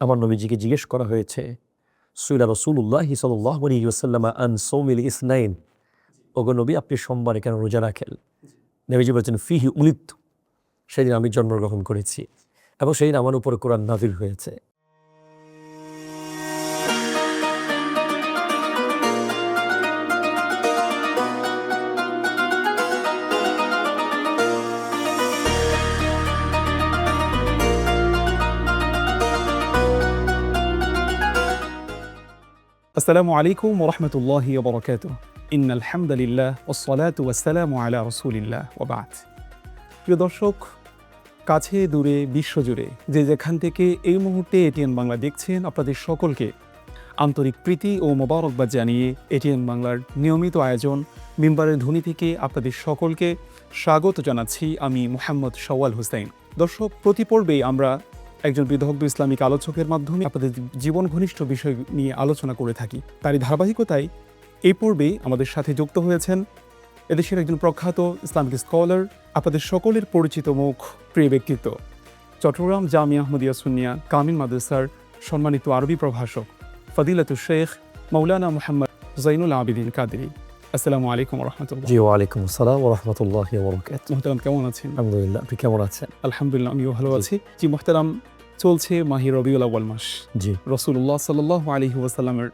আমার নবীজিকে জিজ্ঞেস করা হয়েছে, সুইলা রাসূলুল্লাহি সাল্লাল্লাহু আলাইহি ওয়াসাল্লাম আন সাওমিল ইসনাইন, ওগো নবী আপনি সোমবারে কেন রোজা রাখেন? নবীজি বলছেন ফিহি উলিদতু, সেদিন আমি জন্মগ্রহণ করেছি এবং সেদিন আমার উপর কোরআন নাযিল হয়েছে। আসসালামু আলাইকুম ওয়া রাহমাতুল্লাহি ওয়া বারাকাতুহু। ইন্নাল হামদালিল্লাহ ওয়াস সালাতু ওয়াস সালামু আলা রাসূলিল্লাহ ওয়া বা'দ। প্রিয় দর্শক, কাছে দূরে বিশ্বজুড়ে যে যেখান থেকে এই মুহূর্তে এটিএন বাংলা দেখছেন, আপনাদের সকলকে আন্তরিক প্রীতি ও মোবারকবাদ জানিয়ে এটিএন বাংলার নিয়মিত আয়োজন মিম্বারের ধ্বনি থেকে আপনাদের সকলকে স্বাগত জানাচ্ছি। আমি মুহাম্মদ শাওয়াল হোসেন। দর্শক, প্রতি পর্বেই আমরা একজন বিদগ্ধ ইসলামিক আলোচকের মাধ্যমে আপনাদের জীবন ঘনিষ্ঠ বিষয় নিয়ে আলোচনা করে থাকি। তারই ধারাবাহিকতায় এই পর্বে আমাদের সাথে যুক্ত হয়েছেন এদেশের একজন প্রখ্যাত ইসলামিক স্কলার, আপনাদের সকলের পরিচিত মুখ, প্রিয় ব্যক্তিত্ব, চট্টগ্রাম জামিয়া আহমদিয়া সুন্নিয়া কামিল মাদ্রাসার সম্মানিত আরবি প্রভাষক ফদিলাতুল শেখ মাওলানা মুহাম্মদ জাইনুল আবিদিন কাদেরী। আসসালামু আলাইকুম ওয়া রাহমাতুল্লাহ। জি, ওয়ালাইকুম আসসালাম ওয়া রাহমাতুল্লাহি ওয়া বারাকাতুহু। মুহতারাম, কেমন আছেন? আলহামদুলিল্লাহ, আপনি কেমন আছেন? আলহামদুলিল্লাহ, আমিও ভালো আছি। জি মুহতারাম, চলছে মাহে রবিউল আউয়াল মাস, জি, রাসূলুল্লাহ সাল্লাল্লাহু আলাইহি ওয়াসাল্লামের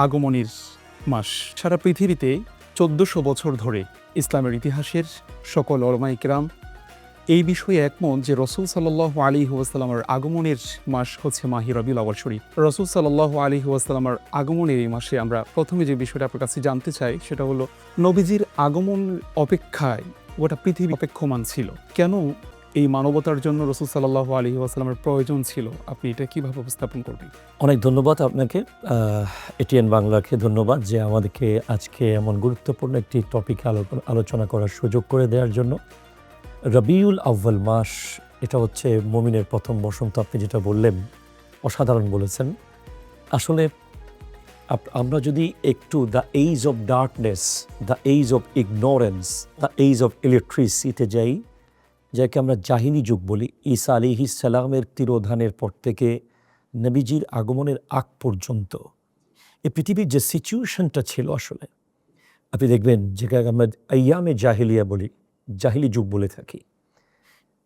আগমনের মাস। সারা পৃথিবীতে 1400 বছর ধরে ইসলামের ইতিহাসের সকল উলামায়ে কেরাম এই বিষয়ে একমত যে রাসূল সাল্লাল্লাহু আলাইহি ওয়াসাল্লামের আগমনের মাস হচ্ছে মাহে রবিউল আউয়াল শরীফ। রাসূল সাল্লাল্লাহু আলাইহি ওয়াসাল্লামের আগমনের এই মাসে আমরা প্রথমে যে বিষয়টা আপনার কাছে জানতে চাই সেটা হলো, নবীজির আগমন অপেক্ষায় গোটা পৃথিবী অপেক্ষমান ছিল। কেন এই মানবতার জন্য রাসূল সাল্লাল্লাহু আলাইহি ওয়াসাল্লামের প্রয়োজন ছিল? আপনি এটা কিভাবে উপস্থাপন করবেন? অনেক ধন্যবাদ আপনাকে, এটিএন বাংলাকে ধন্যবাদ যে আমাদেরকে আজকে এমন গুরুত্বপূর্ণ একটি টপিকে আলোচনা করার সুযোগ করে দেওয়ার জন্য। রবিউল আউয়াল মাস, এটা হচ্ছে মুমিনের প্রথম বসন্ত। আপনি যেটা বললেন অসাধারণ বলেছেন। আসলে আমরা যদি একটু the age of darkness, the age of ignorance, the age of ইলেকট্রিসিটিতে যাই, যাকে আমরা জাহিলি যুগ বলি, ঈসা আলাইহিস সালামের তিরোধানের পর থেকে নবীজির আগমনের আগ পর্যন্ত এই পৃথিবীর যে সিচুয়েশনটা ছিল, আসলে আপনি দেখবেন যেটাকে আমরা আইয়ামে জাহিলিয়া বলি, জাহিলি যুগ বলে থাকি,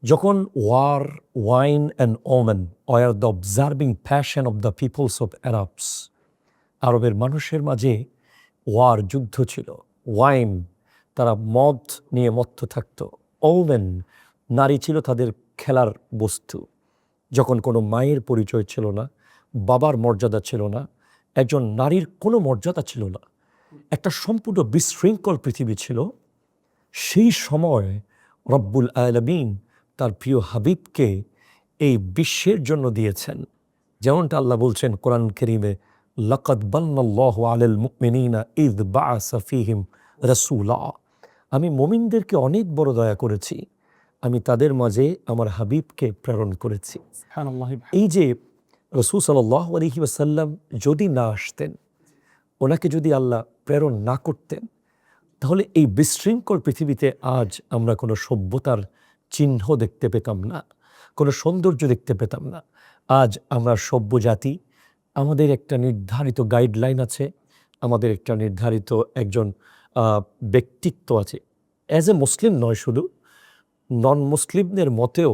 যখন war, wine and women were the observing passion of the peoples of Arabs. আরবের মানুষের মাঝে ওয়ার, যুদ্ধ ছিল। ওয়াইন, তারা মদ নিয়ে মত্ত থাকতো। ওমেন, নারী ছিল তাদের খেলার বস্তু। যখন কোনো মায়ের পরিচয় ছিল না, বাবার মর্যাদা ছিল না, একজন নারীর কোনো মর্যাদা ছিল না, একটা সম্পূর্ণ বিশৃঙ্খল পৃথিবী ছিল, সেই সময় রব্বুল আলামিন তার প্রিয় হাবিবকে এই বিশ্বের জন্য দিয়েছেন। যেমনটা আল্লাহ বলছেন কোরআন কারীমে, লাকাদ বান্নাল্লাহু আলাল মুমিনিনা ইয বাআসা ফীহিম রাসূলা। আমি মুমিনদেরকে অনেক বড় দয়া করেছি, আমি তাদের মাঝে আমার হাবিবকে প্রেরণ করেছি। সুবহানাল্লাহ। এই যে রাসূল সাল্লাল্লাহু আলাইহি ওয়াসাল্লাম যদি না আসতেন, ওনাকে যদি আল্লাহ প্রেরণ না করতেন, তাহলে এই বিশৃঙ্খল পৃথিবীতে আজ আমরা কোনো সভ্যতার চিহ্ন দেখতে পেতাম না, কোনো সৌন্দর্য দেখতে পেতাম না। আজ আমরা সভ্য জাতি, আমাদের একটা নির্ধারিত গাইডলাইন আছে, আমাদের একটা নির্ধারিত একজন ব্যক্তিত্ব আছে। অ্যাজ এ মুসলিম নয়, শুধু নন মুসলিমদের মতেও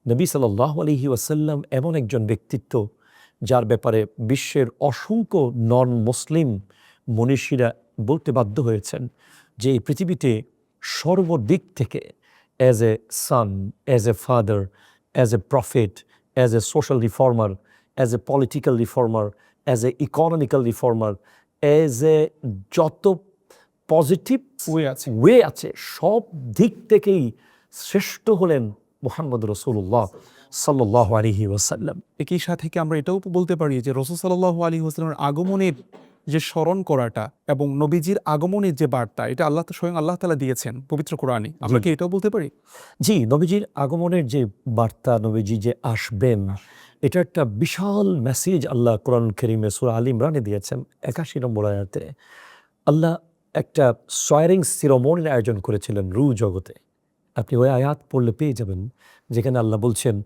নবী সাল্লাল্লাহু আলাইহি ওয়াসাল্লাম এমন একজন ব্যক্তিত্ব যার ব্যাপারে বিশ্বের অসংখ্য নন মুসলিম মনীষীরা বলতে বাধ্য হয়েছেন যে এই পৃথিবীতে সর্বদিক থেকে as a son, as a father, as a prophet, as a social reformer, as a political reformer, as a economical reformer, as a যত পজিটিভ ওয়ে আছে, সব দিক থেকেই শ্রেষ্ঠ হলেন মুহাম্মদ রাসূলুল্লাহ সাল্লাল্লাহু আলাইহি ওয়াসাল্লাম। একই সাথে কি আমরা এটাও বলতে পারি যে রাসূল সাল্লাল্লাহু আলাইহি ওয়াসাল্লামের আগমনের যে স্মরণ করাটা এবং নবীজির আগমনের যে বার্তা, এটা স্বয়ং আল্লাহ তাআলা দিয়েছেন পবিত্র কোরআনে? আমরা কি এটাও বলতে পারি? জি, নবীজির আগমনের যে বার্তা, নবীজি যে আসবেন, এটা একটা বিশাল মেসেজ আল্লাহ কোরআন কারীমে সূরা আল ইমরানে দিয়েছেন ৮১ নম্বর আয়াতে। আল্লাহ একটা সোয়ারিং সিরোমনির আয়োজন করেছিলেন রু জগতে। আপনি ওই আয়াত পড়লে পেয়ে যাবেন, যেখানে আল্লাহ বলছেন,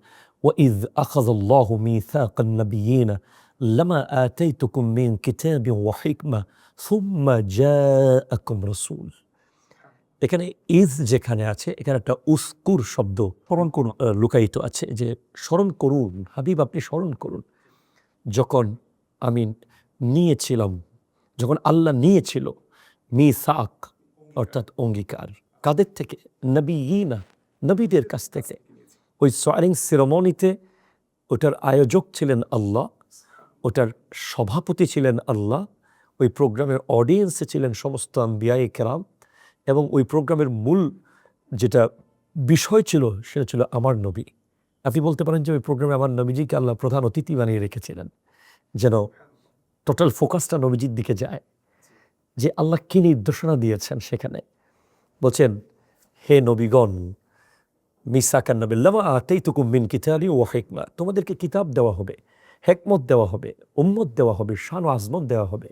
وإذ أخذ الله ميثاق النبيين لما آتيتكم من كتاب وحكمة ثم جاءكم رسول। এখানে ইজ যেখানে আছে এখানে একটা উস্কুর শব্দ স্মরণ করুন। লুকায়িত আছে, যে স্মরণ করুন হাবিব, আপনি স্মরণ করুন যখন আমি নিয়েছিলাম, যখন আল্লাহ নিয়েছিল মিসাক অর্থাৎ অঙ্গীকার, কাদের থেকে? নবীনা, নবীদের কাছ থেকে। ওই সোয়ারিং সেরেমনিতে ওটার আয়োজক ছিলেন আল্লাহ, ওটার সভাপতি ছিলেন আল্লাহ, ওই প্রোগ্রামের অডিয়েন্সে ছিলেন সমস্ত আম্বিয়ায়ে কেরাম, এবং ওই প্রোগ্রামের মূল যেটা বিষয় ছিল সেটা ছিল আমার নবী। আপনি বলতে পারেন যে ওই প্রোগ্রামে আমার নবীজিকে আল্লাহ প্রধান অতিথি বানিয়ে রেখেছিলেন, যেন টোটাল ফোকাসটা নবীজির দিকে যায়। যে আল্লাহ কী নির্দেশনা দিয়েছেন সেখানে বলছেন, হে নবীগণ, মিসাকান নবিল্লামা আতাইতুকুম মিন কিতাবি ওয়া হিকমা, তোমাদেরকে কিতাব দেওয়া হবে, হেকমত দেওয়া হবে, উম্মত দেওয়া হবে, শান ও আজমত দেওয়া হবে।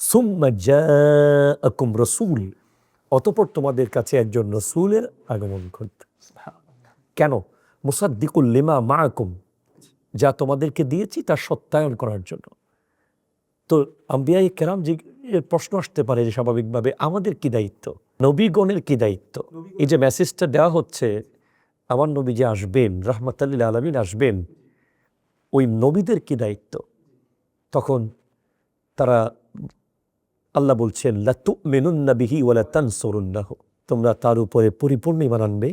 সুম্মা জাআকুম রাসূল, অতঃপর তোমাদের কাছে একজন রসূলের আগমন ঘটবে। কেন? মুসাদ্দিকুল লিমা মাআকুম, যা তোমাদেরকে দিয়েছি তা সত্যায়ন করার জন্য। তো আম্বিয়ায়ে কেরাম যে প্রশ্ন আসতে পারে যে স্বাভাবিকভাবে, আমাদের কি দায়িত্ব, নবীগণের কি দায়িত্ব? এই যে মেসেজটা দেওয়া হচ্ছে আমার নবী যে আসবেন, রাহমাতাল লিল আলামিন আসবেন, ওই নবীদের কি দায়িত্ব? তখন তারা, আল্লাহ বলছেন লাতুমিনুন্না বিহি ওয়া লাতানসুরুন্নাহু, তোমরা তার উপরে পরিপূর্ণ ঈমান আনবে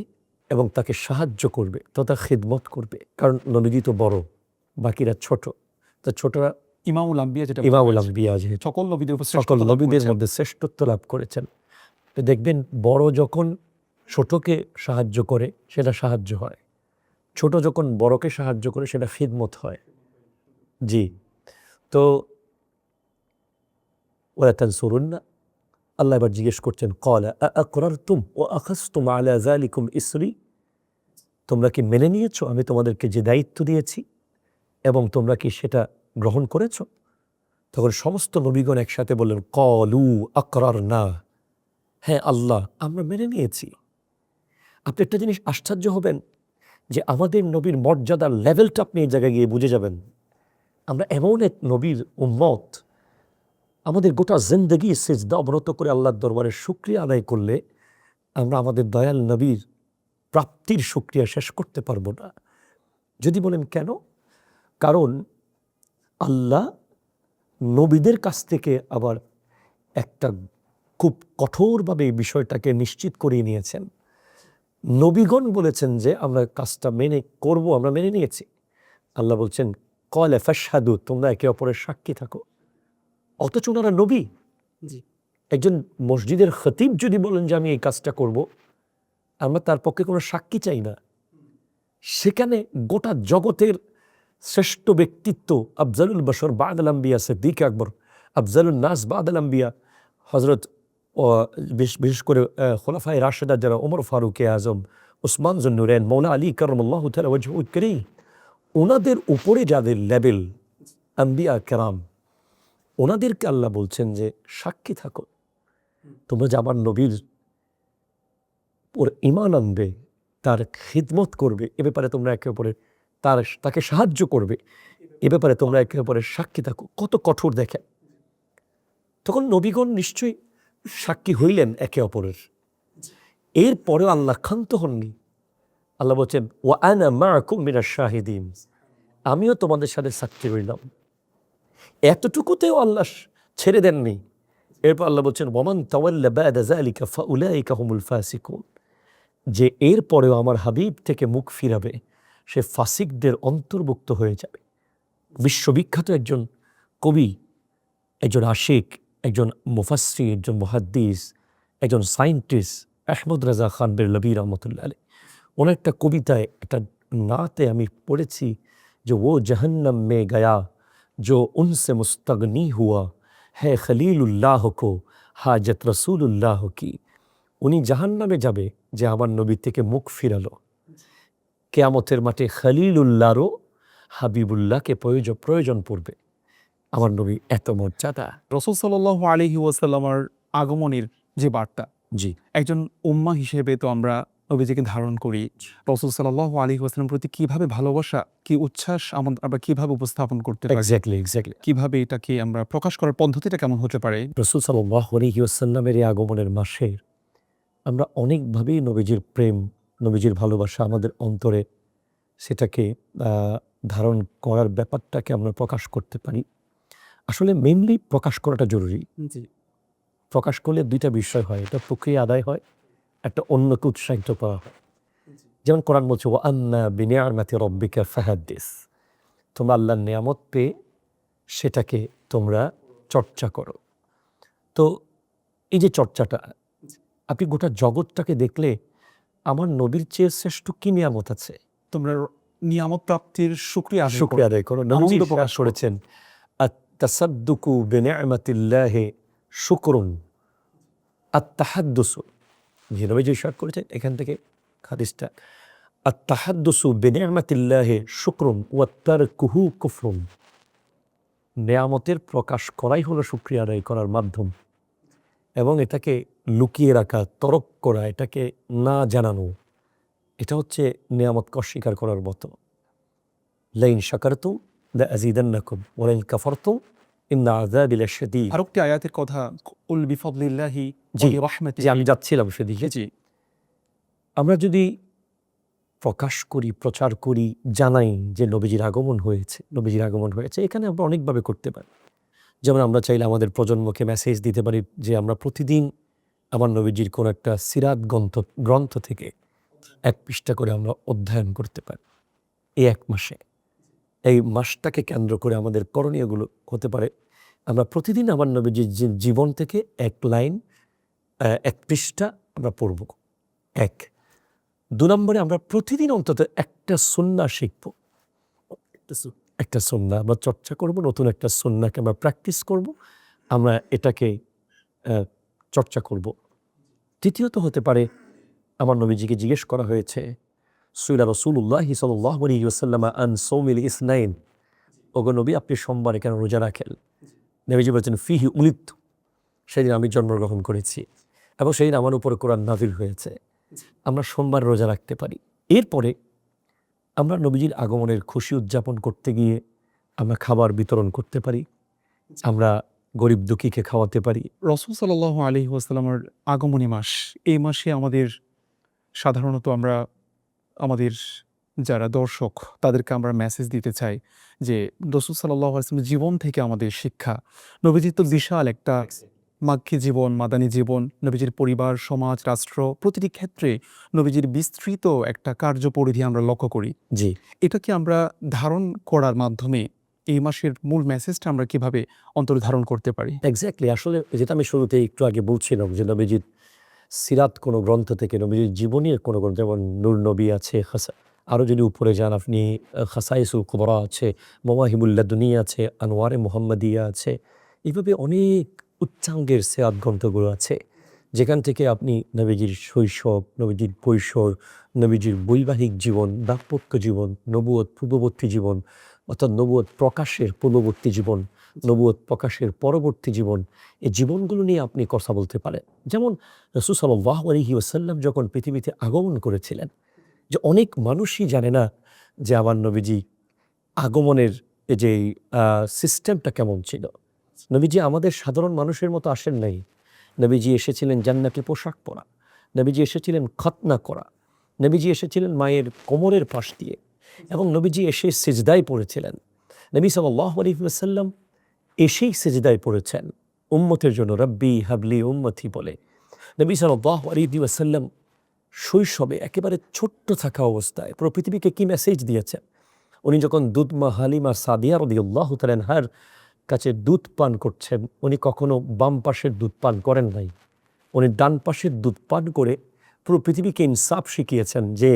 এবং তাকে সাহায্য করবে তথা খিদমত করবে। কারণ নবীজি তো বড়, বাকিরা ছোট, তো ছোটরা ইমামুল আম্বিয়া, যেটা ইমামুল আম্বিয়া, যে সকল নবীদের উপর সকল নবীদের মধ্যে শ্রেষ্ঠত্ব লাভ করেছেন। তো দেখবেন বড় যখন ছোটকে সাহায্য করে সেটা সাহায্য হয়, ছোট যখন বড়কে সাহায্য করে সেটা খিদমত হয়। জি, তো ওয়ালা তানসুরুন্না, আল্লাহ এবার জিজ্ঞেস করছেন, ক্বালা আআকরারতুম ওয়া আখাযতুম আলা যালিকুম ইসরি, তোমরা কি মেনে নিয়েছো আমি তোমাদেরকে যে দায়িত্ব দিয়েছি এবং তোমরা কি সেটা গ্রহণ করেছো? তখন সমস্ত নবীগণ একসাথে বললেন ক্বালু আকরারনা, হ্যাঁ আল্লাহ আমরা মেনে নিয়েছি। আপনি একটা জিনিস আশ্চর্য হবেন যে আমাদের নবীর মর্যাদার লেভেলটা আপনি এই জায়গায় গিয়ে বুঝে যাবেন। আমরা এমন এক নবীর উম্মত, আমাদের গোটা জিন্দগি সিজদা অবনত করে আল্লাহর দরবারে শুকরিয়া আদায় করলে আমরা আমাদের দয়াল নবীর প্রাপ্তির শুকরিয়া শেষ করতে পারবো না। যদি বলেন কেন? কারণ আল্লাহ নবীদের কাছ থেকে আবার একটা খুব কঠোরভাবে এই বিষয়টাকে নিশ্চিত করিয়ে নিয়েছেন। নবীগণ বলেছেন যে আমরা কাজটা মেনে করব, আমরা মেনে নিয়েছি। আল্লাহ বলছেন ক্বালা ফাশহাদু, তোমরা একে অপরের সাক্ষী থাকো। অথচ ওনারা নবী। একজন মসজিদের খতিব যদি বলেন যে আমি এই কাজটা করব, আমরা তার পক্ষে কোনো সাক্ষী চাই না। সেখানে গোটা জগতের শ্রেষ্ঠ ব্যক্তিত্ব আফজালুল বশর বা'দাল আম্বিয়া সিদ্দিক আকবর, আফজালুন নাস বা'দাল আম্বিয়া হযরত, বিশেষ করে খোলাফায়ে রাশেদা যারা, ওমর ফারুক আজম, উসমান যুন্নুরাইন, মৌলা আলী কাররামাল্লাহু তাআলা ওয়াজহুল কারীম, ওনাদের উপরে যাদের লেভেল আম্বিয়া কেরাম, ওনাদেরকে আল্লাহ বলছেন যে সাক্ষী থাকো, তোমরা যে আমার নবীর ওর ঈমান আনবে, তার খিদমত করবে, এ ব্যাপারে তোমরা একে অপরের তাকে সাহায্য করবে, এ ব্যাপারে তোমরা একে অপরের সাক্ষী থাকো। কত কঠোর দেখেন। তখন নবীগণ নিশ্চয়ই সাক্ষী হইলেন একে অপরের। এরপরেও আল্লাহ ক্ষান্ত হননি। আল্লাহ বলছেন ওয়া আনা মাআকুম মিনাশ শাহিদিন, আমিও তোমাদের সাথে সাক্ষী রইলাম। এতটুকুতেও আল্লাহ ছেড়ে দেননি। এরপর আল্লাহ বলছেন ওয়ামান তাওয়াল্লা বা'দা যালিকা ফাউলাইকা হুমুল ফাসিকুন, যে এরপরেও আমার হাবিব থেকে মুখ ফিরাবে সে ফাসিকদের অন্তর্ভুক্ত হয়ে যাবে। বিশ্ববিখ্যাত একজন কবি, একজন আশিক, একজন মুফাসসির, একজন মুহাদ্দিস, একজন সায়েন্টিস্ট, আহমদ রাজা খান বেরলভী রহমতুল্লাহ আলাইহ, ওনার একটা কবিতায়, একটা নাতে আমি পড়েছি যে ও জাহান্নাম মে গয়া जो उनसे मुस्तगनी हुआ है खलीलुल्लाह को हाजत रसूलुल्लाह की, উনি জাহান্নামে যাবে যে আমার নবী থেকে মুখ ফিরালো। কিয়ামতের মাঠে খলিলুল্লাহরও হাবিবুল্লাহকে প্রয়োজন পড়বে। আমার নবী এত মর্যাদা। রাসূল সাল্লাল্লাহু আলাইহি ওয়াসাল্লামের আগমনের যে বার্তা, জি, একজন উম্মাহ হিসেবে তো আমরা নবীজিকে ধারণ করি, রাসূল সাল্লাল্লাহু আলাইহি ওয়াসাল্লাম প্রতি কিভাবে ভালোবাসা, কি উচ্ছ্বাস আমরা কিভাবে উপস্থাপন করতে পারি, এক্স্যাক্টলি কিভাবে এটাকে আমরা প্রকাশ করার পদ্ধতিটা কেমন হতে পারে। রাসূল সাল্লাল্লাহু আলাইহি ওয়াসাল্লামের এই আগমনের মাসে আমরা অনেকভাবেই নবীজির প্রেম, নবীজির ভালোবাসা আমাদের অন্তরে সেটাকে ধারণ করার ব্যাপারটাকে আমরা প্রকাশ করতে পারি। আসলে মেইনলি প্রকাশ করাটা জরুরি। জি, প্রকাশ করলে দুইটা বিষয় হয়, এটা প্রক্রিয়া আদায় হয়, একটা অন্যকে উৎসাহিত করা হয়। যেমন কোরআন বলছে ওয়া আম্মা বিনিআমাতি রাব্বিকা ফাহাদ্দিস, তোমরা আল্লাহর নিয়ামত পেয়ে সেটাকে তোমরা চর্চা করো। তো এই যে চর্চাটা, আপনি গোটা জগৎটাকে দেখলে আমার নবীর চেয়ে শ্রেষ্ঠ কি নিয়ামত আছে? তোমরা নিয়ামত প্রাপ্তির শুকরিয়া আদায় করো। শুকরিয়া আদায় করো। নবীজি আনন্দ প্রকাশ ইরশাদ করেছেন আত-তাসাদ্দুকু বিনিআমাতিল্লাহি শুকরুন আত-তাহাদ্দুসু, যে নবীজি ইরশাদ করেছেন এখান থেকে হাদিসটা, আত-তাহাদ্দুসু বিনিআমাতিল্লাহি শুকরুন ওয়া তারকুহু কুফরুন, নেয়ামতের প্রকাশ করাই হলো শুকরিয়া আদায় করার মাধ্যম, এবং এটাকে লুকিয়ে রাখা, তরক করা, এটাকে না জানানো, এটা হচ্ছে নেয়ামতকে অস্বীকার করার মতো। লাইন শাকারতুম লাআযীদান্নাকুম ওয়া লাইন কাফারতুম ইন্না আযাবি লাশাদীদ। আরেকটি আয়াতের কথা, কুল বিফাদলিল্লাহি জি, ওয়া বিরাহমাতিহি। যে আমি যাচ্ছিলাম সেদিকে। জি, আমরা যদি প্রকাশ করি, প্রচার করি, জানাই যে নবীজির আগমন হয়েছে, নবীজির আগমন হয়েছে, এখানে আমরা অনেকভাবে করতে পারি। যেমন আমরা চাইলে আমাদের প্রজন্মকে মেসেজ দিতে পারি যে আমরা প্রতিদিন আমার নবীজির কোনো একটা সিরাত গ্রন্থ থেকে এক পৃষ্ঠা করে আমরা অধ্যয়ন করতে পারি এই এক মাসে। এই মাসটাকে কেন্দ্র করে আমাদের করণীয়গুলো হতে পারে, আমরা প্রতিদিন আমার নবীজির জীবন থেকে এক লাইন, এক পৃষ্ঠা আমরা পড়ব। এক, ২ নম্বরে আমরা প্রতিদিন অন্তত একটা সুন্নাহ শিখব, একটা সুন্নাহ আমরা চর্চা করব, নতুন একটা সুন্নাহকে আমরা প্র্যাকটিস করব, আমরা এটাকে চর্চা করব। তৃতীয়ত হতে পারে, আমার নবীজিকে জিজ্ঞেস করা হয়েছে, সুইলা রাসূলুল্লাহি সাল্লাল্লাহু আলাইহি ওয়াসাল্লাম আন সাওমিল ইসনাইন, ওগো নবী আপনি সোমবারে কেন রোজা রাখেন? নবীজি বলছেন ফিহি উলিদতু, সেদিন আমি জন্মগ্রহণ করেছি এবং সেদিন আমার উপরে কোরআন নাযিল হয়েছে। আমরা সোমবার রোজা রাখতে পারি। এরপরে আমরা নবীজির আগমনের খুশি উদযাপন করতে গিয়ে আমরা খাবার বিতরণ করতে পারি, আমরা গরিব দুঃখীকে খাওয়াতে পারি। রাসূল সাল্লাল্লাহু আলাইহি ওয়াসাল্লামের আগমনী মাস, এই মাসে আমাদের সাধারণত আমরা আমাদের যারা দর্শক তাদেরকে আমরা মেসেজ দিতে চাই যে রাসূল সাল্লাল্লাহু আলাইহি ওয়াসাল্লামের জীবন থেকে আমাদের শিক্ষা। নবীজির তো বিশাল একটা মাক্কি জীবন, মাদানী জীবন, নবীজির পরিবার, সমাজ, রাষ্ট্র, প্রতিটি ক্ষেত্রে নবীজির বিস্তৃত একটা কার্যপরিধি আমরা লক্ষ্য করি। জি, এটাকে আমরা ধারণ করার মাধ্যমে এই মাসের মূল মেসেজটা আমরা কিভাবে অন্তর্ধারণ করতে পারি? এক্স্যাক্টলি। আসলে যেটা আমি শুরুতে একটু আগে বলছিলাম যে নবীজির সিরাত কোনো গ্রন্থ থেকে, নবীজির জীবনীর কোনো গ্রন্থ, যেমন নূর নবী আছে, আরও যদি উপরে যান আপনি খাসাইসুল কুবরা আছে, মওয়াহিবুল লাদুনিয়া আছে, আনোয়ারে মুহাম্মাদিয়া আছে, এইভাবে অনেক উচ্চাঙ্গের সিরাত গ্রন্থগুলো আছে, যেখান থেকে আপনি নবীজির শৈশব, নবীজির কৈশোর, নবীজির বৈবাহিক জীবন, দাম্পত্য জীবন, নবুয়ত পূর্ববর্তী জীবন, অর্থাৎ নবুয়ত প্রকাশের পূর্ববর্তী জীবন, নবুয়ত প্রকাশের পরবর্তী জীবন, এই জীবনগুলো নিয়ে আপনি কথা বলতে পারেন। যেমন রাসূল সাল্লাল্লাহু আলাইহি ওয়াসাল্লাম যখন পৃথিবীতে আগমন করেছিলেন, যে অনেক মানুষই জানে না যে আমার নবীজি আগমনের এই যে সিস্টেমটা কেমন ছিল। নবীজি আমাদের সাধারণ মানুষের মতো আসেন নাই। নবীজি এসেছিলেন জান্নাতি পোশাক পরা, নবীজি এসেছিলেন খতনা করা, নবীজি এসেছিলেন মায়ের কোমরের পাশ দিয়ে, এবং নবীজি এসে সিজদায় পড়েছিলেন। নবী সাল্লাল্লাহু আলাইহি ওয়াসাল্লাম এসেই সিজদায় পড়েছেন উম্মতের জন্য, রব্বি হাবলি উম্মতি বলে। নবী সাল্লাল্লাহু আলাইহি ওয়াসাল্লাম শৈশবে একেবারে ছোট্ট থাকা অবস্থায় পুরো পৃথিবীকে কি মেসেজ দিয়েছেন? উনি যখন দুধমা হালিমা সাদিয়া রাদিয়াল্লাহু তাআলা আনহার কাছে দুধ পান করছেন, উনি কখনো বাম পাশের দুধ পান করেন নাই, উনি ডান পাশের দুধ পান করে পুরো পৃথিবীকে ইনসাফ শিখিয়েছেন যে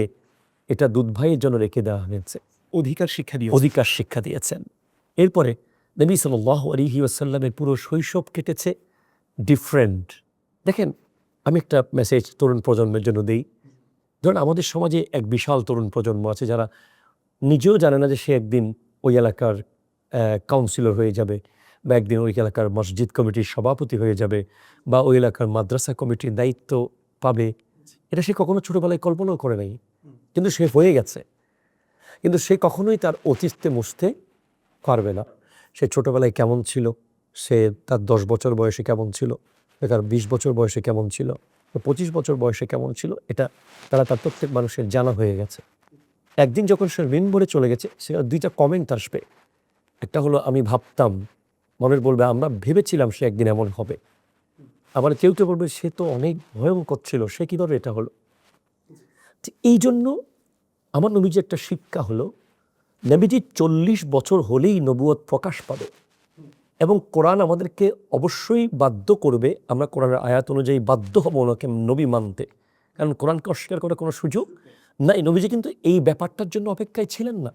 এটা দুধ ভাইয়ের জন্য রেখে দেওয়া হয়েছে, অধিকার শিক্ষা দিয়েছেন। এরপরে নবী সাল্লাল্লাহু আলাইহি ওয়াসাল্লামের পুরো শৈশব কেটেছে ডিফারেন্ট। দেখেন, আমি একটা মেসেজ তরুণ প্রজন্মের জন্য দেই। ধরুন আমাদের সমাজে এক বিশাল তরুণ প্রজন্ম আছে যারা নিজেও জানে না যে সে একদিন ওই এলাকার কাউন্সিলর হয়ে যাবে, বা একদিন ওই এলাকার মসজিদ কমিটির সভাপতি হয়ে যাবে, বা ওই এলাকার মাদ্রাসা কমিটির দায়িত্ব পাবে, এটা সে কখনো ছোটোবেলায় কল্পনাও করে নাই, কিন্তু সে হয়ে গেছে। কিন্তু সে কখনোই তার অতীতে মুছতে পারবে না। সে ছোটোবেলায় কেমন ছিল, সে তার 10 বছর বয়সে কেমন ছিল, তার 20 বছর বয়সে কেমন ছিল, 25 বছর বয়সে কেমন ছিল, এটা তার প্রত্যেক মানুষের জানা হয়ে গেছে। একদিন যখন সে ঋণ বলে চলে গেছে, সে 2টা কমেন্ট আসবে। একটা হলো, আমি ভাবতাম, মনের বলবে আমরা ভেবেছিলাম সে একদিন এমন হবে। আবার কেউ কেউ বলবে সে তো অনেক ভয়ঙ্কর ছিল, সে কীভাবে এটা হলো। এই জন্য আমার নবীজি একটা শিক্ষা হলো, নবীজি 40 বছর হলেই নবুয়ত প্রকাশ পাবে, এবং কোরআন আমাদেরকে অবশ্যই বাধ্য করবে, আমরা কোরআনের আয়াত অনুযায়ী বাধ্য হব ওনাকে নবী মানতে, কারণ কোরআনকে অস্বীকার করার কোনো সুযোগ নাই। নবীজি কিন্তু এই ব্যাপারটার জন্য অপেক্ষায় ছিলেন না।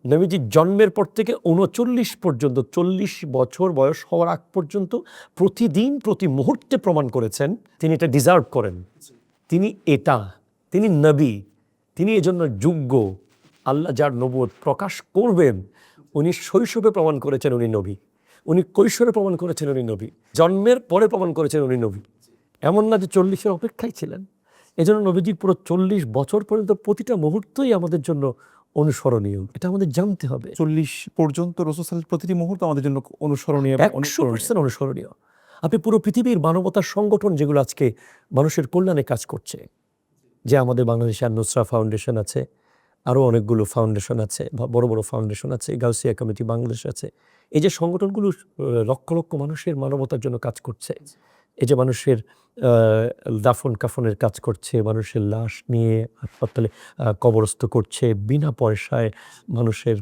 নবীজি জন্মের পর থেকে 39 পর্যন্ত, 40 বছর বয়স হওয়ার আগ পর্যন্ত প্রতিদিন প্রতি মুহূর্তে প্রমাণ করেছেন তিনি এটা ডিজার্ভ করেন, তিনি নবী, তিনি এজন্য যোগ্য। আল্লাহ যার নবুয়ত প্রকাশ করবেন, উনি শৈশবে প্রমাণ করেছেন উনি নবী, উনি কৈশোরে প্রমাণ করেছেন উনি নবী, জন্মের পরে প্রমাণ করেছেন উনি নবী। এমন না যে 40-এর অপেক্ষায় ছিলেন। এজন্য নবীজি পুরো 40 বছর পর্যন্ত প্রতিটা মুহূর্তই আমাদের জন্য অনুসরণীয়, এটা আমাদের জানতে হবে। 40 পর্যন্ত রাসূল সাল্লাল্লাহু প্রতিটি মুহূর্ত আমাদের জন্য অনুসরণীয়, 100% অনুসরণীয়। আপনি পুরো পৃথিবীর মানবতার সংগঠন যেগুলো আজকে মানুষের কল্যাণে কাজ করছে, যে আমাদের বাংলাদেশে নুসরা ফাউন্ডেশন আছে, আরও অনেকগুলো ফাউন্ডেশন আছে, বড় বড় ফাউন্ডেশন আছে, গাউসিয়া কমিটি বাংলাদেশ আছে। এই যে সংগঠনগুলো লক্ষ লক্ষ মানুষের মানবতার জন্য কাজ করছে, এই যে মানুষের দাফন কাফনের কাজ করছে, মানুষের লাশ নিয়ে হাসপাতালে কবরস্থ করছে, বিনা পয়সায় মানুষের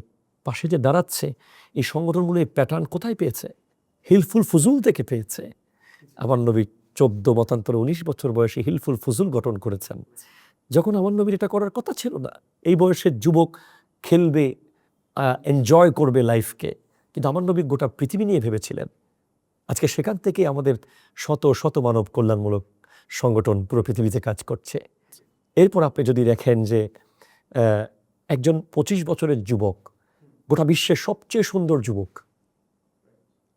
পাশে যে দাঁড়াচ্ছে, এই সংগঠনগুলো এই প্যাটার্ন কোথায় পেয়েছে? হিলফুল ফুজুল থেকে পেয়েছে। আমার নবী 14 মতান্তরে 19 বছর বয়সে হিলফুল ফুজুল গঠন করেছেন, যখন আমার নবীর এটা করার কথা ছিল না। এই বয়সের যুবক খেলবে, এনজয় করবে লাইফকে, কিন্তু আমার নবী গোটা পৃথিবী নিয়ে ভেবেছিলেন। আজকে সেখান থেকে আমাদের শত শত মানব কল্যাণমূলক সংগঠন পুরো পৃথিবীতে কাজ করছে। এরপর আপনি যদি দেখেন যে একজন 25 বছরের যুবক, গোটা বিশ্বের সবচেয়ে সুন্দর যুবক,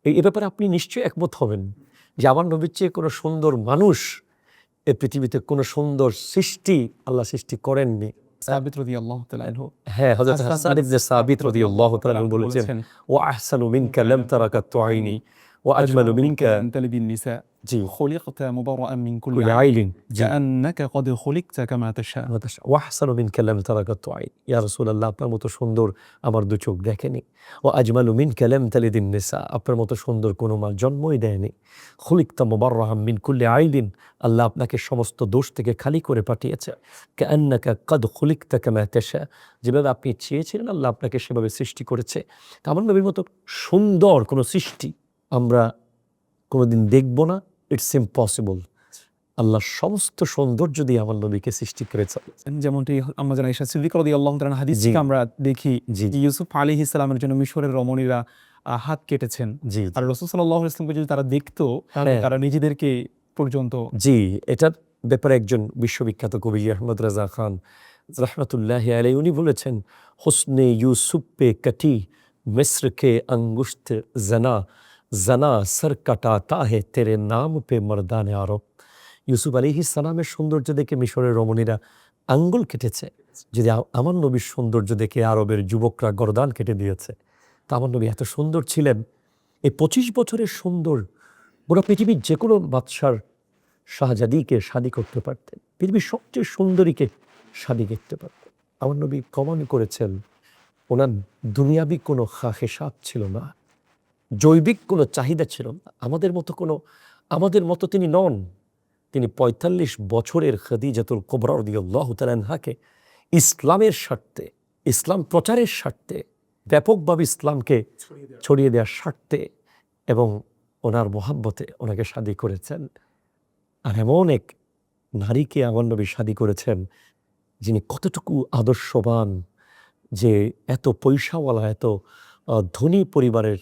এই ব্যাপারে আপনি নিশ্চয়ই একমত হবেন যে আমার নবীর চেয়ে কোনো সুন্দর মানুষ এই পৃথিবীতে, কোনো সুন্দর সৃষ্টি আল্লাহ সৃষ্টি করেননি। সাবিত রাদিয়াল্লাহু তাআলা আনহু, হ্যাঁ, হযরত হাসান ইবনে সাবিত রাদিয়াল্লাহু তাআলা আনহু বলেছেন, ওয়া আহসানু মিনকা লাম তারা কাত্তু আইনি ওয়া আজমালু মিনকা তালিবিন নিসা জি খুলিকতা মুবাররাআন মিন কুল্লি কুল্লি আইলিন জি কাআন্নাকা ক্বাদ খুলিকতা কামা তাশা। ওয়া আহসানু মিনকা লাম তারা কাত্তু আইন, ইয়া রাসূলুল্লাহ আপনার মতো সুন্দর আমার দু চোখ দেখেনি। ওয়া আজমালু মিনকা লাম তালিদিন নিসা, আপনার মতো সুন্দর কোনো মা জন্মই দেয়নি। খুলিকতা মুবাররাআন মিন কুল্লি আইলিন, আল্লাহ আপনাকে সমস্ত দোষ থেকে খালি করে পাঠিয়েছে। কাআন্নাকা ক্বাদ খুলিকতা কামা তাশা, যেভাবে আপনি চেয়েছিলেন আল্লাহ আপনাকে সেভাবে সৃষ্টি করেছে। আমার নবীর মতো সুন্দর কোনো সৃষ্টি আমরা কোনোদিন দেখব না, ইটস ইম্পসিবল। আল্লাহ সমস্ত সৌন্দর্য দিয়ে আমার নবীকে সৃষ্টি করেছে। যেমনটি আম্মা জান আয়েশা সিদ্দিকা রাদিয়াল্লাহু তাআলা হাদিস জি। থেকে আমরা দেখি জি যে ইউসুফ আলাইহিস সালামের জন্য মিশরের রমণীরা হাত কেটেছেন, জি আর রাসূল সাল্লাল্লাহু আলাইহি ওয়াসাল্লামকে যদি তারা দেখতো, তাহলে হ্যাঁ। তারা নিজেদেরকে পর্যন্ত জি, এটার ব্যাপারে একজন বিশ্ববিখ্যাত কবি আহমদ রাজা খান রহমতুল্লাহ আলাইহি উনি বলেছেন, হুসনে ইউসুফ পে কটি মিস্র কে अंगुश्त जना जना सर कटाता है तेरे नाम पे मर्दाने आरब। ইউসুফ আলাইহিস সালামের সৌন্দর্য দেখে মিশরের রমণীরা আঙ্গুল কেটেছে, যদি আমার নবীর সৌন্দর্য দেখে আরবের যুবকরা গরদান কেটে দিয়েছে। তা আমার নবী এত সুন্দর ছিলেন, এই 25 বছরের সুন্দর গোটা পৃথিবীর যে কোনো বাদশার শাহজাদিকে শাদী করতে পারতেন, পৃথিবীর সবচেয়ে সুন্দরীকে শাদী করতে পারতেন। আমার নবী প্রমাণ করেছেন ওনার দুনিয়াবি কোনো হিসাব ছিল না, জৈবিক কোনো চাহিদা ছিল না। আমাদের মতো তিনি নন। তিনি 45 বছরের খাদিজাতুল কুবরা রাদিয়াল্লাহু তাআলা আনহাকে ইসলামের স্বার্থে, ইসলাম প্রচারের স্বার্থে, ব্যাপকভাবে ইসলামকে ছড়িয়ে দেওয়ার স্বার্থে এবং ওনার মোহাব্বতে ওনাকে শাদী করেছেন। আর এমন এক নারীকে আমার নবী শাদী করেছেন যিনি কতটুকু আদর্শবান, যে এত পয়সাওয়ালা, এত ধনী পরিবারের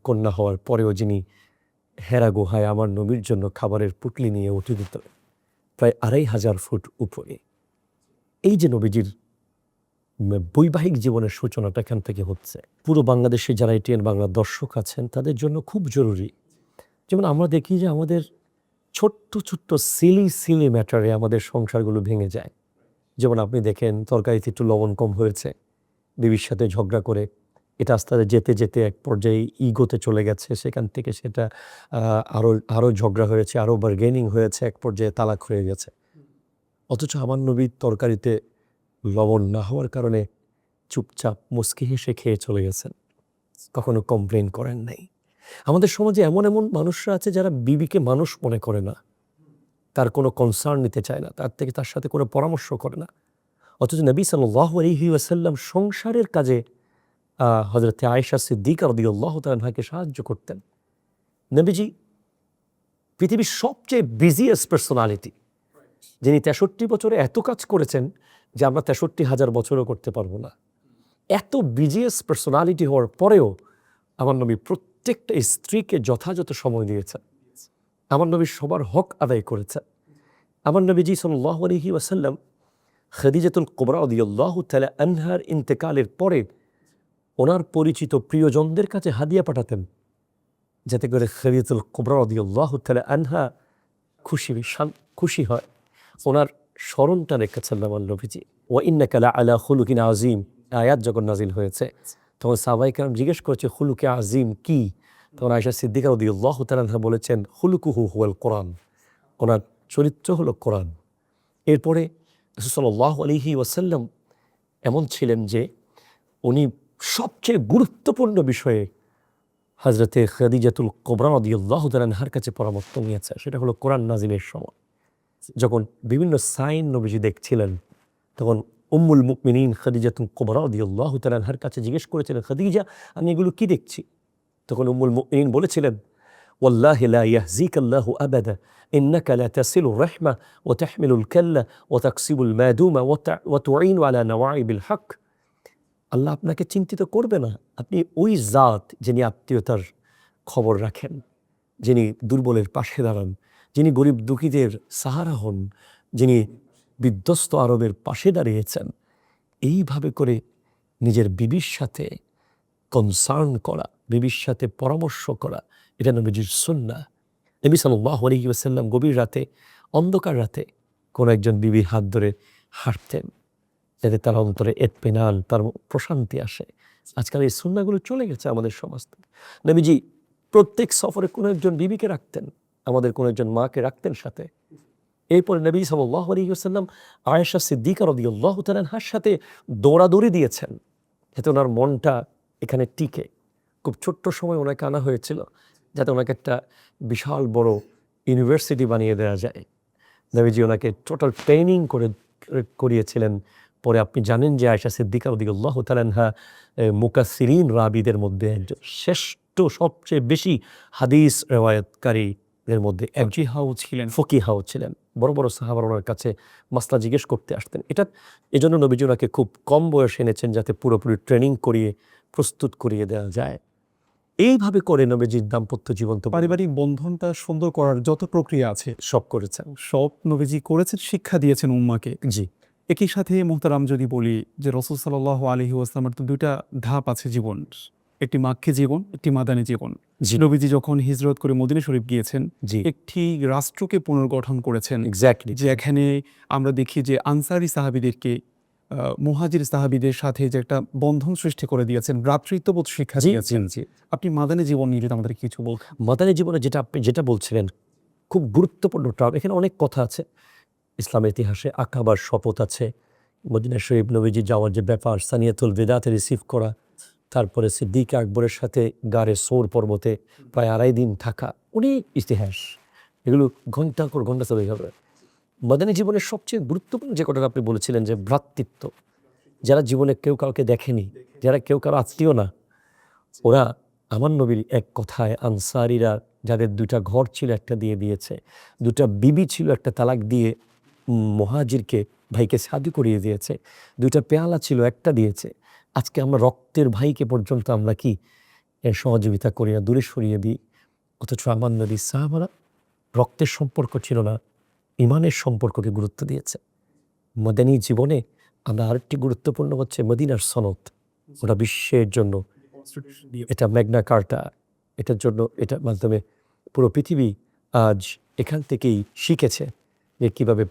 কন্যা হওয়ার পরেও যিনি হেরা গুহায় আমার নবীর জন্য খাবারের পুটলি নিয়ে উঠে দিত প্রায় 2500 ফুট উপরে। এই যে নবীজির বৈবাহিক জীবনের সূচনাটা এখান থেকে হচ্ছে। পুরো বাংলাদেশে যারা এটিএন বাংলা দর্শক আছেন তাদের জন্য খুব জরুরি। যেমন আমরা দেখি যে আমাদের ছোট্ট ছোট্ট সিলি ম্যাটারে আমাদের সংসারগুলো ভেঙে যায়। যেমন আপনি দেখেন তরকারিতে একটু লবণ কম হয়েছে, বিবির সাথে ঝগড়া করে এটা আস্তে আস্তে যেতে যেতে এক পর্যায়ে ইগোতে চলে গেছে, সেখান থেকে সেটা আরও ঝগড়া হয়েছে, আরও বার্গেনিং হয়েছে, এক পর্যায়ে তালাক হয়ে গেছে। অথচ আমার নবীর তরকারিতে লবণ না হওয়ার কারণে চুপচাপ মুচকি হেসে খেয়ে চলে গেছেন, কখনো কমপ্লেন করেন নাই। আমাদের সমাজে এমন এমন মানুষরা আছে যারা বিবিকে মানুষ মনে করে না, তার কোনো কনসার্ন নিতে চায় না, তার সাথে কোনো পরামর্শ করে না। অথচ নবী সাল্লাল্লাহু আলাইহি ওয়াসাল্লাম সংসারের কাজে হযরত আয়েশা সিদ্দিকা রাদিয়াল্লাহু তাআলা আনহাকে সাহায্য করতেন। নবীজি পৃথিবীর সবচেয়ে বিজিয়েস্ট পার্সোনালিটি, যিনি 63 বছরে এত কাজ করেছেন যে আমরা 63,000 বছরও করতে পারবো না। এত বিজিয়েস্ট পার্সোনালিটি হওয়ার পরেও আমার নবী প্রত্যেকটা স্ত্রীকে যথাযথ সময় দিয়েছেন। আমার নবী সবার হক আদায় করেছেন। আমার নবীজি সাল্লাল্লাহু আলাইহি ওয়াসাল্লাম খাদিজাতুল কুবরা রাদিয়াল্লাহু তাআলা আনহার ইন্তেকালের পরে ওনার পরিচিত প্রিয়জনদের কাছে হাদিয়া পাঠাতেন, যাতে করে খাদিজাতুল কুবরা রাদিয়াল্লাহু তাআলা আনহা খুশি হয়। ওনার স্মরণটা রেখেছেন আমার নবীজি। ওয়া ইন্নাকা লা আলা খুলুকিন আযীম আয়াত যখন নাজিল হয়েছে, তখন সাহাবায়ে কেরাম জিজ্ঞেস করেছে খুলুকে আযীম কি? তখন আয়েশা সিদ্দিকা রাদিয়াল্লাহু তাআলা আনহা বলেছেন খুলুকুহু হুয়াল কোরআন, ওনার চরিত্র হলো কোরআন। এরপরে রাসূল সাল্লাল্লাহু আলাইহি ওয়াসাল্লাম এমন ছিলেন যে উনি সবচেয়ে গুরুত্বপূর্ণ বিষয়ে হযরতে খাদিজাতুল কুবরা রাদিয়াল্লাহু তাআলা আনহার কাছে পরামর্শ নিয়েছে। সেটা হলো কোরআন নাজিলের সময় যখন বিভিন্ন সাইন নবীজি দেখছিলেন, তখন উম্মুল মুমিনিন খাদিজাতুল কুবরা রাদিয়াল্লাহু তাআলা আনহার কাছে জিজ্ঞেস করেছিলেন, খাদিজা আমি এগুলো কি দেখছি? তখন উম্মুল মুমিনিন বলেছিলেন, ওয়াল্লাহি লা ইয়াহজিকাল্লাহু আবাদা ইন্নাকা লা তাসিলুর রাহমা ওয়া তাহমিলুল কাল্লা ওয়া তাকসিবুল মাদুমা ওয়া তুঈনু আলা নওয়াইবিল হক। আল্লাহ আপনাকে চিন্তিত করবে না। আপনি ওই জাত যিনি আত্মীয়তার খবর রাখেন, যিনি দুর্বলের পাশে দাঁড়ান, যিনি গরিব দুঃখীদের সাহারা হন, যিনি বিধ্বস্ত আরবের পাশে দাঁড়িয়েছেন। এইভাবে করে নিজের বিবির সাথে কনসার্ন করা, বিবির সাথে পরামর্শ করা, এটা নবীজির সুন্নাহ। নবী সাল্লাল্লাহু আলাইহি ওয়াসাল্লাম গভীর রাতে, অন্ধকার রাতে কোনো একজন বিবির হাত ধরে হাঁটতেন, যাতে তার অন্তরে ইতমিনান, তার প্রশান্তি আসে। আজকাল এই সুন্নাহগুলো চলে গেছে আমাদের সমাজ থেকে। নবীজি প্রত্যেক সফরে কোনো একজন বিবিকে রাখতেন, আমাদের কোনো একজন মাকে রাখতেন সাথে। এরপরে নবী সাল্লাল্লাহু আলাইহি ওয়াসাল্লাম আয়েশা সিদ্দিকা রাদিয়াল্লাহু তাআলা আনহার সাথে দৌড়াদৌড়ি দিয়েছেন, যাতে ওনার মনটা এখানে টিকে। খুব ছোট্ট সময় ওনাকে আনা হয়েছিল, যাতে ওনাকে একটা বিশাল বড় ইউনিভার্সিটি বানিয়ে দেওয়া যায়। নবীজি ওনাকে টোটাল ট্রেনিং করিয়েছিলেন। পরে আপনি জানেন যে আয়েশা সিদ্দিকা রাদিয়াল্লাহু তাআলা আনহা মুকাসসিরিন রাবিদের মধ্যে একজন, শ্রেষ্ঠ সবচেয়ে বেশি হাদিস রেওয়ায়াতকারীদের মধ্যে ফকিহাও ছিলেন। বড় বড় সাহাবারা ওনার কাছে মাসলা জিজ্ঞেস করতে আসতেন। এজন্য নবীজি ওনাকে খুব কম বয়সে এনেছেন, যাতে পুরোপুরি ট্রেনিং করিয়ে প্রস্তুত করিয়ে দেওয়া যায়। এইভাবে করে নবীজির দাম্পত্য জীবন তো পারিবারিক বন্ধনটা সুন্দর করার যত প্রক্রিয়া আছে সব করেছেন, সব নবীজি করেছেন, শিক্ষা দিয়েছেন উম্মাকে। জি। একই সাথে মোহতারাম যদি বলি যে রাসূল সাল্লাল্লাহু আলাইহি ওয়াসাল্লামের তো দুইটা ধাপ আছে জীবন, একটি মাক্কি জীবন, একটি মাদানী জীবন। জি। নবীজি যখন হিজরত করে মদিনা শরীফ গিয়েছেন, জি। একটি রাষ্ট্রকে পুনর্গঠন করেছেন, এক্স্যাক্টলি, যে এখানে আমরা দেখি যে আনসারি সাহাবীদেরকে মুহাজির সাহাবীদের সাথে যে একটা বন্ধন সৃষ্টি করে দিয়েছেন, ভ্রাতৃত্ববোধ শিক্ষা দিয়েছেন। আপনি মাদানী জীবন নিয়ে যদি আমাদের কিছু বলতেন। মাদানী জীবনে আপনি যেটা বলছিলেন খুব গুরুত্বপূর্ণ টার্ম। এখানে অনেক কথা আছে ইসলামের ইতিহাসে। আকাবার শপথ আছে, মদিনা শরীফ নবীজি যাওয়ার যে ব্যাপার, সানিয়াতুল বিদাতে রিসিভ করা, তারপরে সিদ্দিক আকবরের সাথে গারে সোর পর্বতে প্রায় 2.5 দিন থাকা, অনেক ইতিহাস, এগুলো ঘন্টা পর ঘন্টা চলে যাবে। মাদানী জীবনের সবচেয়ে গুরুত্বপূর্ণ যে কথাটা আপনি বলেছিলেন যে ভ্রাতৃত্ব, যারা জীবনে কেউ কাউকে দেখেনি, যারা কেউ কারো আত্মীয় না, ওরা আমার নবীর এক কথায় আনসারিরা যাদের 2টা ঘর ছিল একটা দিয়ে দিয়েছে, 2টা বিবি ছিল একটা তালাক দিয়ে মুহাজিরকে ভাইকে শাদী করিয়ে দিয়েছে, 2টা পেয়ালা ছিল একটা দিয়েছে। আজকে আমরা রক্তের ভাইকে পর্যন্ত আমরা কি সহযোগিতা করি না, দূরে সরিয়ে দিই। অথচ আমার নবী সাহাবারা রক্তের সম্পর্ক ছিল না, ইমানের সম্পর্ককে গুরুত্ব দিয়েছে। মাদানী জীবনে আমরা আরেকটি গুরুত্বপূর্ণ হচ্ছে মদিনার সনদ। ওটা বিশ্বের জন্য, এটা ম্যাগনা কার্টা, এটার জন্য, এটার মাধ্যমে পুরো পৃথিবী আজ এখান থেকেই শিখেছে যে কীভাবে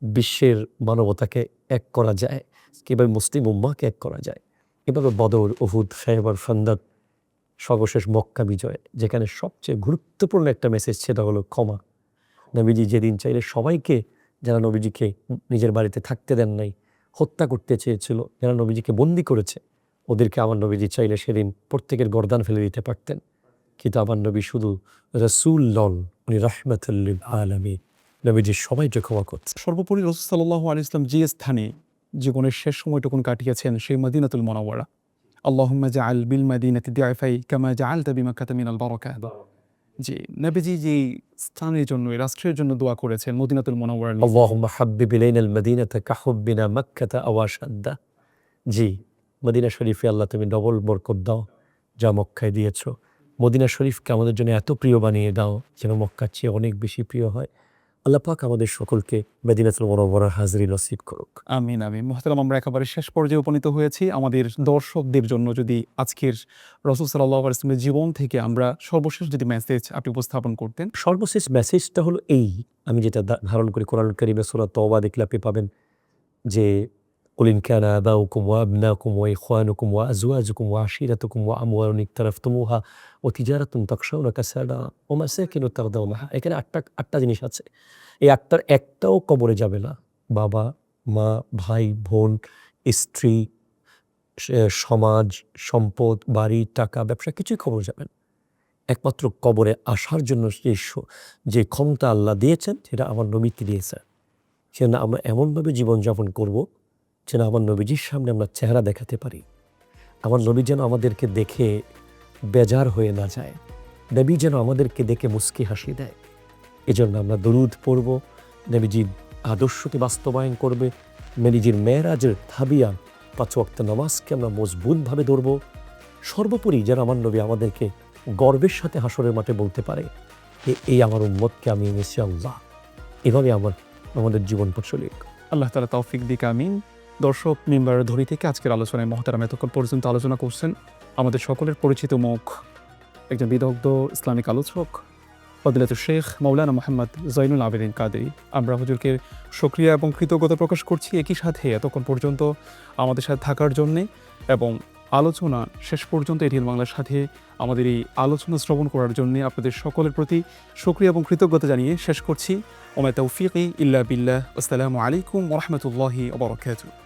বিশ্বের মানবতাকে এক করা যায়, কীভাবে মুসলিম উম্মাহকে এক করা যায়, কীভাবে বদর, উহুদ, খায়বার, খান্দক, সর্বশেষ মক্কা বিজয়, যেখানে সবচেয়ে গুরুত্বপূর্ণ একটা মেসেজ সেটা হলো ক্ষমা। নবীজি যেদিন চাইলে সবাইকে, যারা নবীজিকে নিজের বাড়িতে থাকতে দেন নাই, হত্যা করতে চেয়েছিল, যারা নবীজিকে বন্দি করেছে, ওদেরকে আমার নবীজি চাইলে সেদিন প্রত্যেকের গর্দান ফেলে দিতে পারতেন। কিন্তু আমার নবী শুধু রাসূল নন, উনি রাহমাতুল লিল আলামিন। নবীজি সবাইকে ক্ষমা করছে। সর্বোপরি রাসূল সাল্লাল্লাহু আলাইহি ওয়াসাল্লাম যে স্থানে জীবনের শেষ সময়টুকুন কাটিয়েছেন সেই মদিনাতুল মুনাওয়ারা। আল্লাহুম্মা জাআল বিল মাদিনাতি দিআফাই কামা জাআলতা বিমাক্কাতা মিনাল বারাকাত। জি, নবীজি যে স্থানের জন্য, এই রাষ্ট্রের জন্য দোয়া করেছেন মদিনাতুল মুনাওয়ারা নিয়ে। আল্লাহুম্মা হাব্বিব ইলাইনাল মাদিনাতা কাহুব্বিনা মাক্কাতা আও আশাদ্দা। জি, মদিনা শরীফে আল্লাহ তুমি ডবল বরকত দাও যা মক্কায় দিয়েছ। মদিনা শরীফকে আমাদের জন্য এত প্রিয় বানিয়ে দাও যেন মক্কার চেয়ে অনেক বেশি প্রিয় হয়। আল্লাহ পাক আমাদের সকলকে মদিনাতুল মুনাওয়ারার হাজরি নসিব করুক। আমিন, আমিন। মুহতারাম, আমরা একেবারে শেষ পর্যায়ে উপনীত হয়েছি। আমাদের দর্শকদের জন্য যদি আজকের রাসূল সাল্লাল্লাহু আলাইহি ওয়াসাল্লামের জীবন থেকে আমরা সর্বশেষ যদি মেসেজ আপনি উপস্থাপন করতেন। সর্বশেষ মেসেজটা হলো এই, আমি যেটা ধারণ করি কোরআনুল কারীমে সূরা তওবা দেখলে আপনি পাবেন যে কুল ইন কানা আবাউকুম ওয়া আবনাউকুম ওয়া ইখওয়ানুকুম ওয়া আজওয়াজুকুম ওয়া আশিরাতুকুম ওয়া আমওয়ালুন ইকতারাফতুমুহা ওয়া তিজারাতুন তাখশাউনা কাসাদাহা ওয়া মাসাকিনু তারদাউনাহা। এখানে আটটা জিনিস আছে। এই আটটার একটাও কবরে যাবে না। বাবা, মা, ভাই, বোন, স্ত্রী, সমাজ, সম্পদ, বাড়ি, টাকা, ব্যবসা কিছুই কবরে যাবে না। একমাত্র কবরে আসার জন্য যে ক্ষমতা আল্লাহ দিয়েছেন সেটা আমার নবীকে দিয়েছেন। সেজন্য আমরা এমনভাবে জীবনযাপন করব যেন আমার নবীজির সামনে আমরা চেহারা দেখাতে পারি। আমার নবী যেন আমাদেরকে দেখে বেজার হয়ে না যায়, নবী যেন আমাদেরকে দেখে মুস্কি হাসি দেয়। এজন্য আমরা দরুদ পড়ব, নবীজির আদর্শকে বাস্তবায়ন করবে, নবীজির মেরাজের থাবিয়া 5 ওয়াক্ত নামাজকে আমরা মজবুতভাবে ধরব। সর্বোপরি যেন আমার নবী আমাদেরকে গর্বের সাথে হাসরের মাঠে বলতে পারে এই আমার উম্মতকে আমি এনেছি আল্লাহ। এভাবে আমাদের জীবন প্রচলিত। আল্লাহ তাআলা তৌফিক দিক, আমিন। দর্শক, মিম্বারের ধরি থেকে আজকের আলোচনায় মুহতারাম এতক্ষণ পর্যন্ত আলোচনা করছেন আমাদের সকলের পরিচিত মুখ, একজন বিদগ্ধ ইসলামিক আলোচক ফজিলাতুল শেখ মাওলানা মুহাম্মদ জয়নুল আবেদিন কাদেরী। আমরা হুজুরকে শুকরিয়া এবং কৃতজ্ঞতা প্রকাশ করছি একই সাথে এতক্ষণ পর্যন্ত আমাদের সাথে থাকার জন্যে এবং আলোচনা শেষ পর্যন্ত এটিএন বাংলার সাথে আমাদের এই আলোচনা শ্রবণ করার জন্য আপনাদের সকলের প্রতি শুকরিয়া এবং কৃতজ্ঞতা জানিয়ে শেষ করছি। ওমা তাওফিকি ইল্লা বিল্লাহ। আসসালামু আলাইকুম ওয়া রাহমাতুল্লাহি ওয়া বারাকাতুহু।